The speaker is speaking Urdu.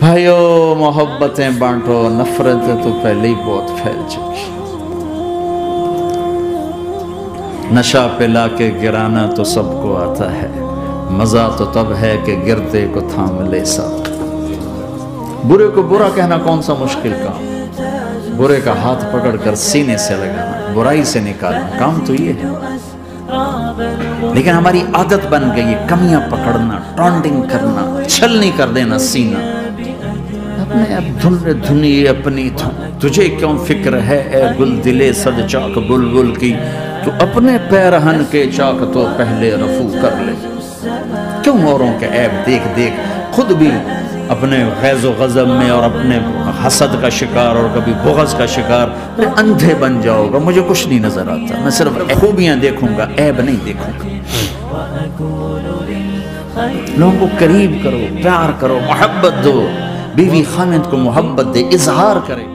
بھائیو محبتیں بانٹو، نفرتیں تو پہلے ہی بہت پھیل چکی۔ نشہ پلا کے گرانا تو سب کو آتا ہے، مزہ تو تب ہے کہ گرتے کو تھام لے ساتھ۔ برے کو برا کہنا کون سا مشکل کام، برے کا ہاتھ پکڑ کر سینے سے لگانا، برائی سے نکالنا، کام تو یہ ہے۔ لیکن ہماری عادت بن گئی کمیاں پکڑنا، ٹانڈنگ کرنا، چھلنی کر دینا سینہ۔ اپنے اب دھنی اپنی دھن، تجھے کیوں فکر ہے اے گل دلے صد چاک بلبل کی، تو اپنے پیرہن کے چاک تو پہلے رفو کر لے۔ کیوں اوروں کے عیب دیکھ دیکھ خود بھی اپنے غیظ و غضب میں اور اپنے حسد کا شکار اور کبھی بغض کا شکار؟ اندھے بن جاؤ گا، مجھے کچھ نہیں نظر آتا، میں صرف خوبیاں دیکھوں گا، عیب نہیں دیکھوں گا۔ لوگوں کو قریب کرو، پیار کرو، محبت دو، بیوی خامد کو محبت دے، اظہار کرے۔